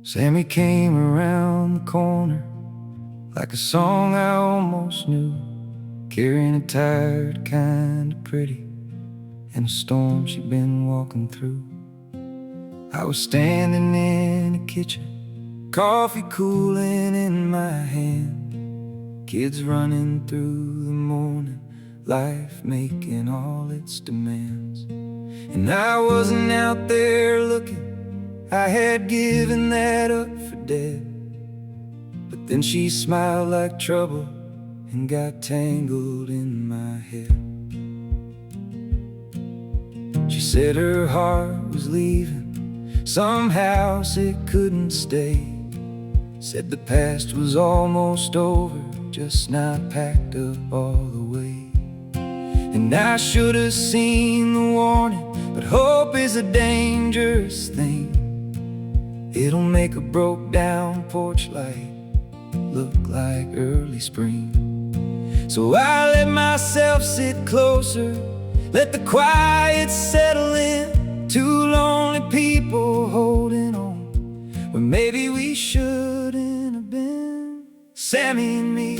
Sammie came around the corner like a song I almost knew, carrying a tired kind of pretty in a storm she'd been walking through. I was standing in the kitchen, coffee cooling in my hand, kids running through the morning, life making all its demands. And I wasn't out there looking, I had given that up for dead. But then she smiled like trouble and got tangled in my head. She said her heart was leaving some house it couldn't stay. Said the past was almost over, just not packed up all the way. And I should have seen the warning, but hope is a dangerous thing. It'll make a broke down porch light look like early spring. So I let myself sit closer, let the quiet settle in. Two lonely people holding on when maybe we shouldn't have been. Sammie and me,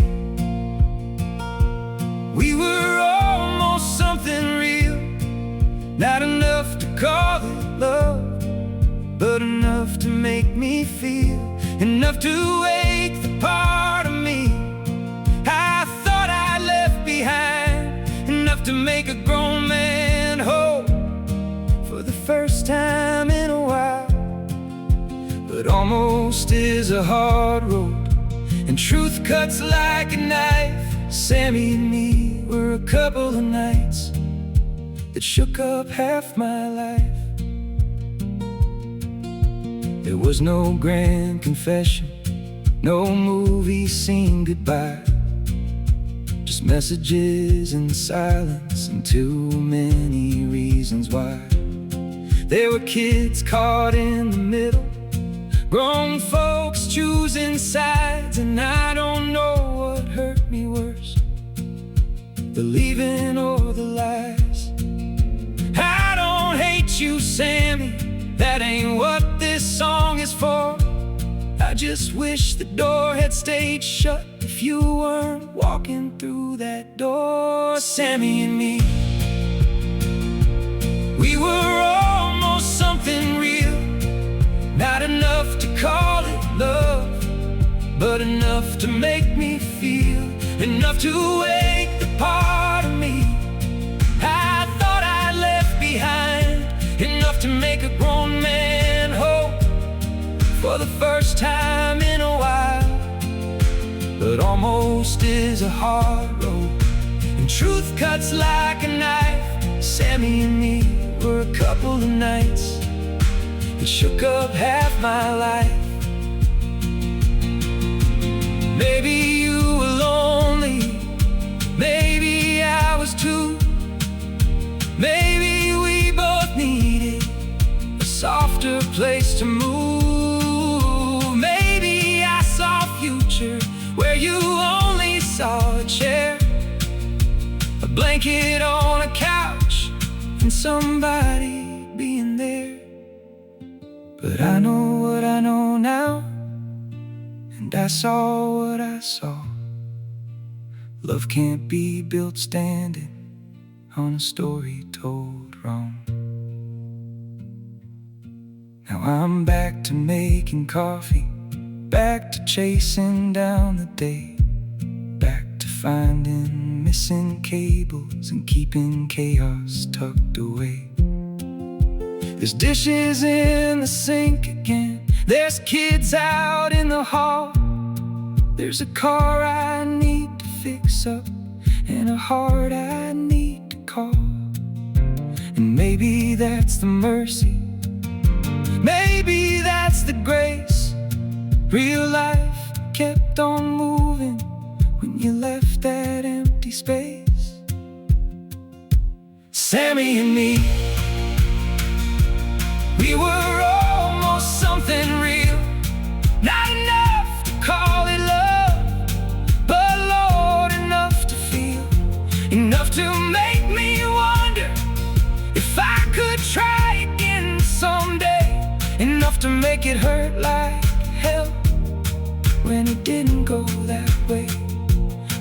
we were almost something real, not enough to call it love, but enough to make me feel, enough to wake the part of me I thought I left behind, enough to make a grown man whole for the first time in a while. But almost is a hard road, and truth cuts like a knife. Sammie and me were a couple of nights that shook up half my life. There was no grand confession, no movie scene goodbye, just messages and silence and too many reasons why. There were kids caught in the middle, grown folks choosing sides, and I don't know what hurt me worse, believing or the lies. I don't hate you, Sammie, that ain't what this song is for. I just wish the door had stayed shut if you weren't walking through that door. Sammie and me, we were almost something real, not enough to call it love, but enough to make me feel, enough to wake the part of me I thought I left behind, enough to make a grown man whole for the first time in a while. But almost is a hard road, and truth cuts like a knife. Sammie and me were a couple of nights that shook up half my life. Maybe you were lonely, maybe I was too. Maybe we both needed a softer place to move. Maybe I saw a future where you only saw a chair, a blanket on a couch, and somebody being there. But I know what I know now, and I saw what I saw. Love can't be built standing on a story told wrong. Now I'm back to making coffee, back to chasing down the day, back to finding missing cables and keeping chaos tucked away. There's dishes in the sink again, there's kids out in the hall, there's a car I need to fix up and a heart I need to call. And maybe that's the mercy, maybe that's the grace. Real life kept on moving when you left that empty space. Sammie and me, we were almost something real, not enough to call it love, but Lord, enough to feel, enough to make me wonder if I could try again someday, enough to make it hurt like hell when it didn't go that way.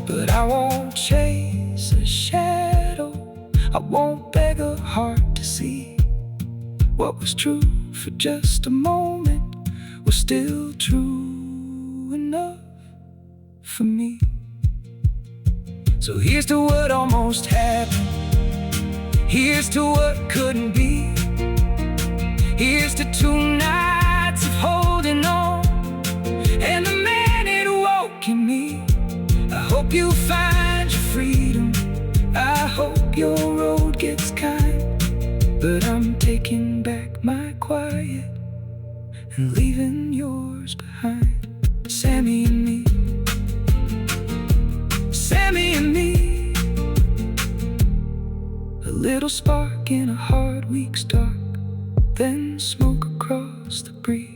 But I won't chase a shadow, I won't beg a heart to see. What was true for just a moment was still true enough for me. So here's to what almost happened, here's to what couldn't be. Here's to 2 nights of holding on and the man it woke in me. I hope you find your freedom, I hope your road gets kind. But I'm taking back my quiet and leaving yours behind. Sammie and me, Sammie and me. A little spark in a hard week's dark, then smoke across the breeze.